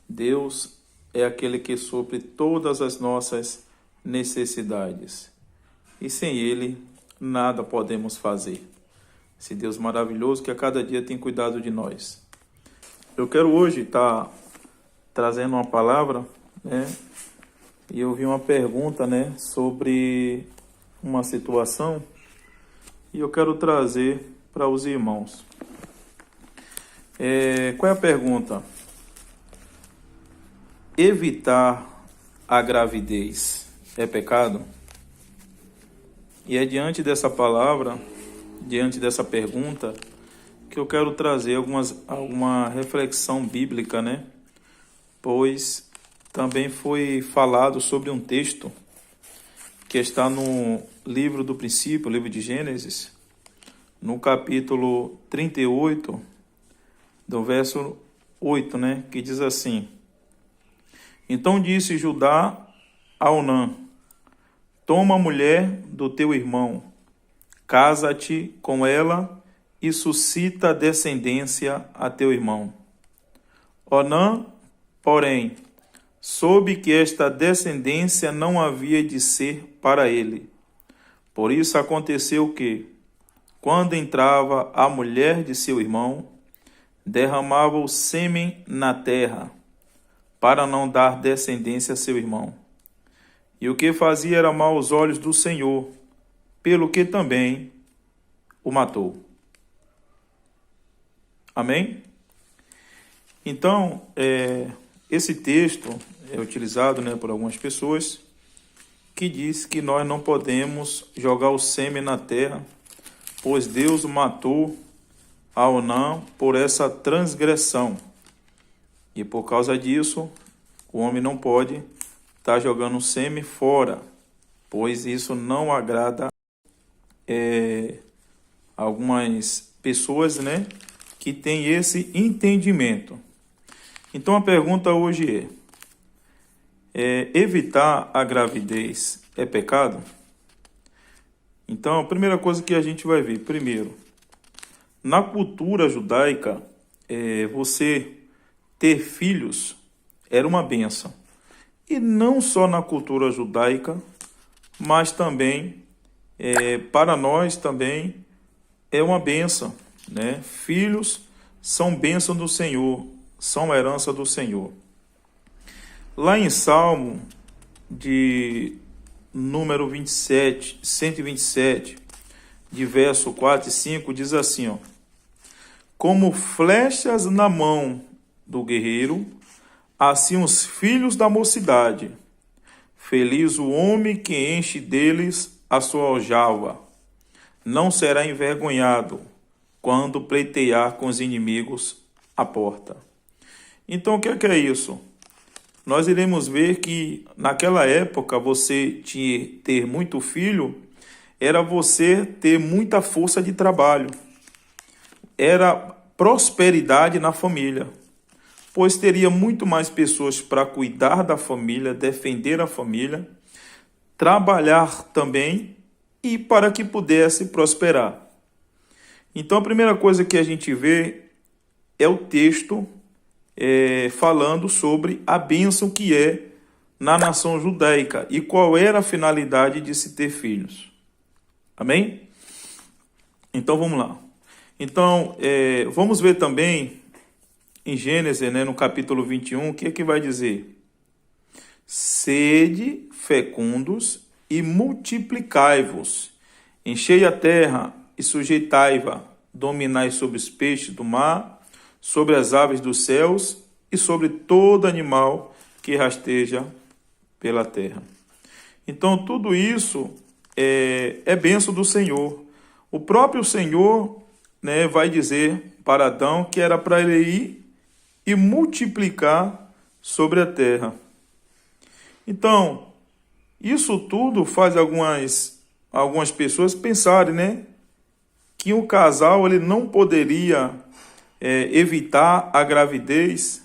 Deus é aquele que supre todas as nossas necessidades. E sem Ele, nada podemos fazer. Esse Deus maravilhoso que a cada dia tem cuidado de nós. Eu quero hoje estar trazendo uma palavra, né? E eu vi uma pergunta, né, sobre uma situação e eu quero trazer para os irmãos. Qual é a pergunta? Evitar a gravidez é pecado? E é diante dessa palavra, diante dessa pergunta, que eu quero trazer alguma reflexão bíblica, né? Pois também foi falado sobre um texto que está no livro do princípio, livro de Gênesis, no capítulo 38, do verso 8, né? Que diz assim: Então disse Judá a Onã: Toma a mulher do teu irmão, casa-te com ela e suscita descendência a teu irmão. Onã, porém, soube que esta descendência não havia de ser para ele. Por isso aconteceu que, quando entrava a mulher de seu irmão, derramava o sêmen na terra, para não dar descendência a seu irmão. E o que fazia era mal aos olhos do Senhor, pelo que também o matou. Amém? Então, esse texto é utilizado, né, por algumas pessoas que diz que nós não podemos jogar o sêmen na terra, pois Deus matou a Onã por essa transgressão. E por causa disso, o homem não pode estar jogando o sêmen fora, pois isso não agrada algumas pessoas, né, que têm esse entendimento. Então a pergunta hoje evitar a gravidez é pecado? Então a primeira coisa que a gente vai ver, primeiro, na cultura judaica, você ter filhos era uma bênção. E não só na cultura judaica, mas também para nós também é uma bênção, né? Filhos são bênção do Senhor, são herança do Senhor. Lá em Salmo de número 127, de verso 4 e 5, diz assim, ó: Como flechas na mão do guerreiro, assim os filhos da mocidade. Feliz o homem que enche deles a sua aljava. Não será envergonhado quando pleitear com os inimigos à porta. Então, o que é isso? Nós iremos ver que naquela época você ter muito filho era você ter muita força de trabalho. Era prosperidade na família, pois teria muito mais pessoas para cuidar da família, defender a família, trabalhar também e para que pudesse prosperar. Então a primeira coisa que a gente vê é o texto falando sobre a bênção que é na nação judaica e qual era a finalidade de se ter filhos. Amém? Então vamos lá. Então vamos ver também em Gênesis, né, no capítulo 21, o que é que vai dizer? Sede fecundos e multiplicai-vos, enchei a terra e sujeitai-a, dominai sobre os peixes do mar, sobre as aves dos céus e sobre todo animal que rasteja pela terra. Então, tudo isso é bênção do Senhor. O próprio Senhor, né, vai dizer para Adão que era para ele ir e multiplicar sobre a terra. Então, isso tudo faz algumas pessoas pensarem, né, que o casal ele não poderia evitar a gravidez,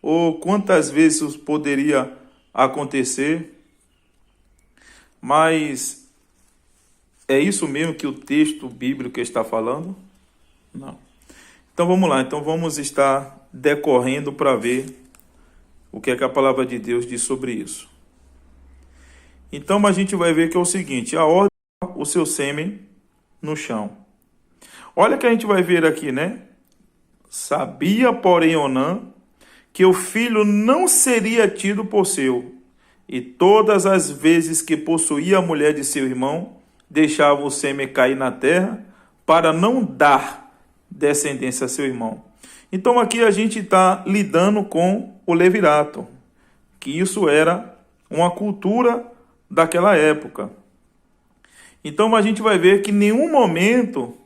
ou quantas vezes isso poderia acontecer. Mas é isso mesmo que o texto bíblico está falando? Não. Então vamos lá, então vamos estar decorrendo para ver o que é que a palavra de Deus diz sobre isso. Então a gente vai ver que é o seguinte: a ordem o seu sêmen no chão. Olha que a gente vai ver aqui, né? Sabia, porém, Onã, que o filho não seria tido por seu, e todas as vezes que possuía a mulher de seu irmão, deixava o sêmen cair na terra, para não dar descendência a seu irmão. Então aqui a gente está lidando com o levirato, que isso era uma cultura daquela época. Então a gente vai ver que em nenhum momento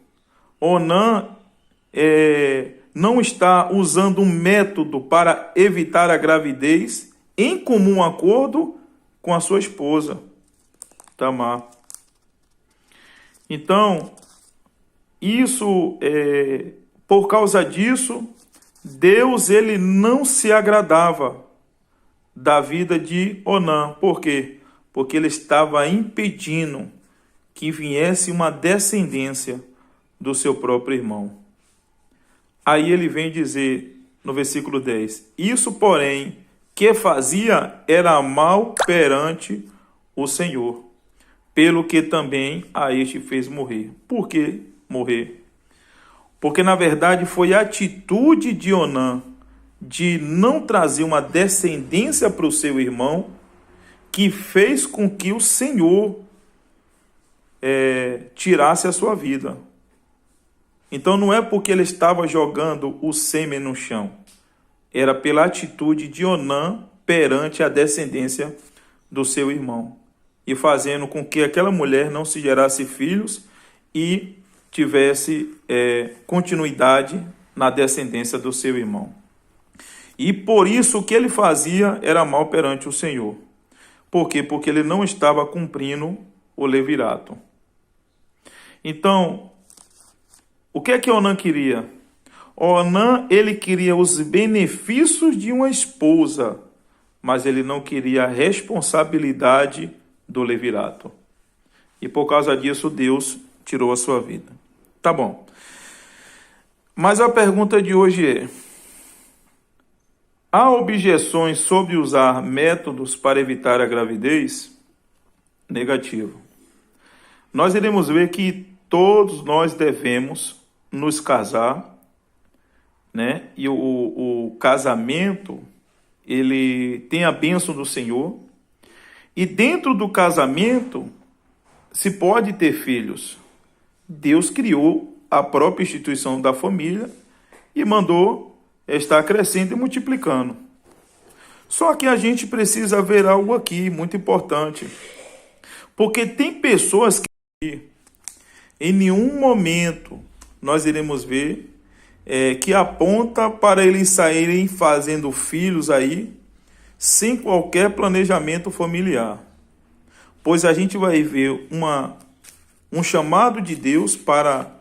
Onã não está usando um método para evitar a gravidez em comum acordo com a sua esposa, Tamar. Então, por causa disso, Deus ele não se agradava da vida de Onã. Por quê? Porque ele estava impedindo que viesse uma descendência do seu próprio irmão. Aí ele vem dizer no versículo 10: isso, porém, que fazia era mal perante o Senhor, pelo que também a este fez morrer. Por que morrer? Porque, na verdade, foi a atitude de Onã de não trazer uma descendência para o seu irmão que fez com que o Senhor tirasse a sua vida. Então não é porque ele estava jogando o sêmen no chão, era pela atitude de Onã perante a descendência do seu irmão, e fazendo com que aquela mulher não se gerasse filhos e tivesse continuidade na descendência do seu irmão. E por isso o que ele fazia era mal perante o Senhor. Por quê? Porque ele não estava cumprindo o levirato. Então, o que é que Onã queria? Onã, ele queria os benefícios de uma esposa, mas ele não queria a responsabilidade do levirato. E por causa disso, Deus tirou a sua vida. Tá bom. Mas a pergunta de hoje é: há objeções sobre usar métodos para evitar a gravidez? Negativo. Nós iremos ver que todos nós devemos nos casar, né? E o casamento, ele tem a bênção do Senhor. E dentro do casamento se pode ter filhos. Deus criou a própria instituição da família e mandou estar crescendo e multiplicando. Só que a gente precisa ver algo aqui muito importante. Porque tem pessoas que em nenhum momento nós iremos ver que aponta para eles saírem fazendo filhos aí sem qualquer planejamento familiar. Pois a gente vai ver um chamado de Deus para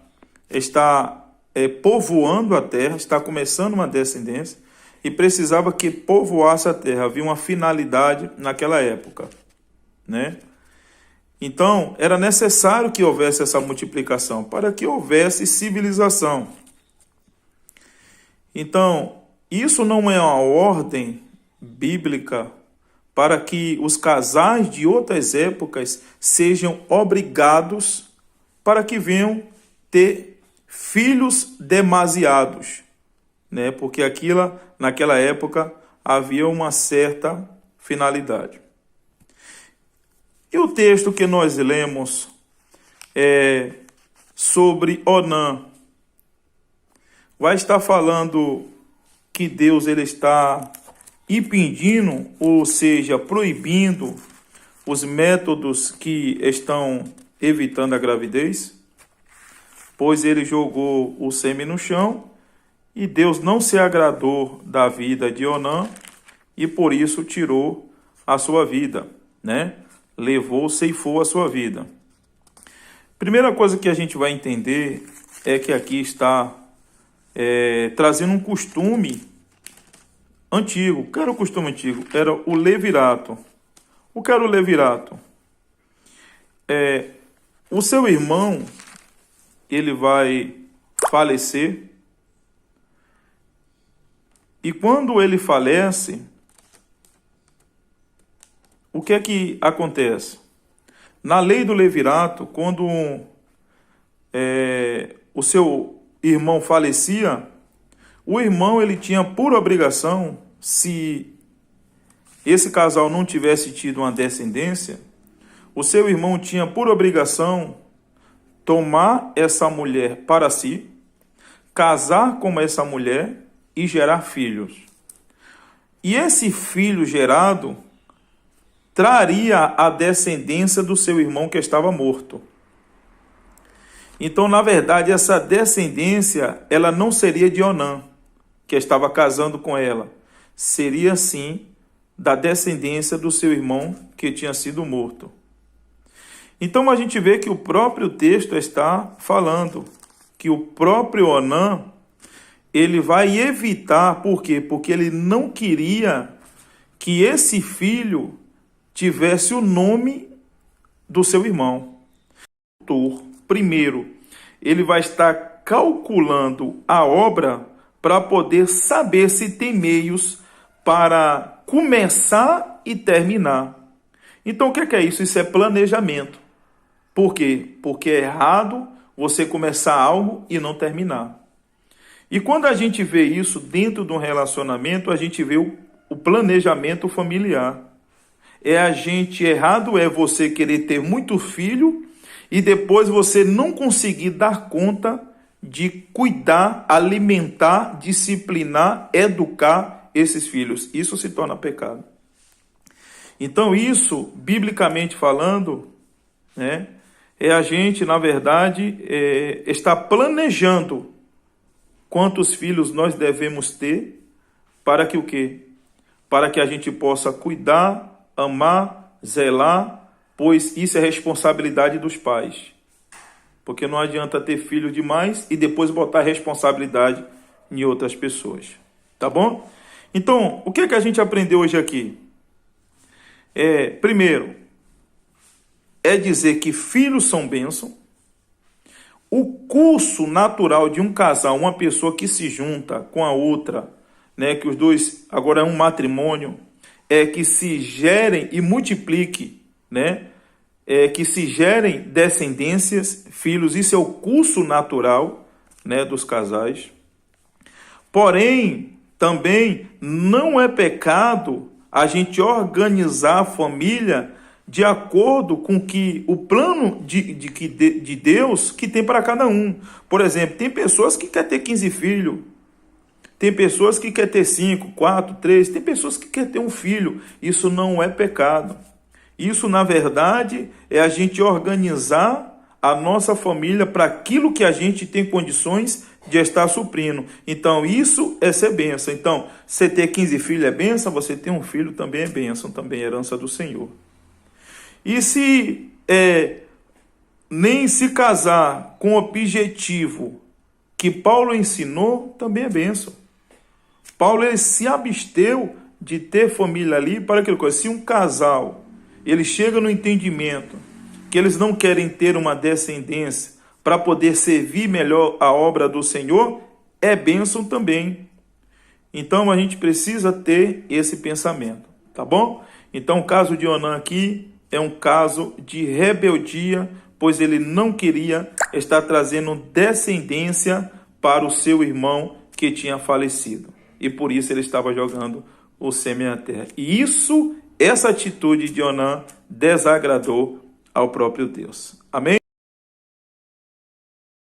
estar povoando a terra, está começando uma descendência, e precisava que povoasse a terra. Havia uma finalidade naquela época, né? Então, era necessário que houvesse essa multiplicação, para que houvesse civilização. Então, isso não é uma ordem bíblica para que os casais de outras épocas sejam obrigados para que venham ter filhos demasiados, né? Porque naquela época havia uma certa finalidade. E o texto que nós lemos sobre Onã vai estar falando que Deus ele está impedindo, ou seja, proibindo os métodos que estão evitando a gravidez, pois ele jogou o sêmen no chão e Deus não se agradou da vida de Onã e por isso tirou a sua vida, né? Ceifou a sua vida. Primeira coisa que a gente vai entender é que aqui está trazendo um costume antigo. O que era o costume antigo? Era o levirato. O que era o levirato? O seu irmão, ele vai falecer, e quando ele falece, o que é que acontece? Na lei do levirato, quando o seu irmão falecia, o irmão ele tinha por obrigação, se esse casal não tivesse tido uma descendência, o seu irmão tinha por obrigação tomar essa mulher para si, casar com essa mulher e gerar filhos. E esse filho gerado traria a descendência do seu irmão que estava morto. Então, na verdade, essa descendência, ela não seria de Onã, que estava casando com ela. Seria, sim, da descendência do seu irmão que tinha sido morto. Então, a gente vê que o próprio texto está falando que o próprio Onã, ele vai evitar, por quê? Porque ele não queria que esse filho tivesse o nome do seu irmão. Primeiro, ele vai estar calculando a obra para poder saber se tem meios para começar e terminar. Então, o que é isso? Isso é planejamento. Por quê? Porque é errado você começar algo e não terminar. E quando a gente vê isso dentro de um relacionamento, a gente vê o planejamento familiar. Errado é você querer ter muito filho e depois você não conseguir dar conta de cuidar, alimentar, disciplinar, educar esses filhos. Isso se torna pecado. Então isso, biblicamente falando, né, é a gente, na verdade, estar planejando quantos filhos nós devemos ter para que o quê? Para que a gente possa cuidar, amar, zelar, pois isso é responsabilidade dos pais. Porque não adianta ter filho demais e depois botar responsabilidade em outras pessoas. Tá bom? Então, o que é que a gente aprendeu hoje aqui? Primeiro, é dizer que filhos são bênção. O curso natural de um casal, uma pessoa que se junta com a outra, né, que os dois, agora é um matrimônio, é que se gerem e multipliquem, né, que se gerem descendências, filhos. Isso é o curso natural, né, dos casais. Porém, também não é pecado a gente organizar a família de acordo com que o plano de Deus que tem para cada um. Por exemplo, tem pessoas que querem ter 15 filhos, tem pessoas que querem ter 5, 4, 3, tem pessoas que querem ter um filho. Isso não é pecado. Isso, na verdade, é a gente organizar a nossa família para aquilo que a gente tem condições de estar suprindo. Então, isso é ser bênção. Então, você ter 15 filhos é bênção, você ter um filho também é bênção, também é herança do Senhor. E se nem se casar com o objetivo que Paulo ensinou, também é bênção. Paulo ele se absteu de ter família ali para aquilo coisa. Se um casal ele chega no entendimento que eles não querem ter uma descendência para poder servir melhor a obra do Senhor, é bênção também. Então a gente precisa ter esse pensamento, tá bom? Então o caso de Onã aqui é um caso de rebeldia, pois ele não queria estar trazendo descendência para o seu irmão que tinha falecido. E por isso ele estava jogando o sêmen à terra. E essa atitude de Onã desagradou ao próprio Deus. Amém?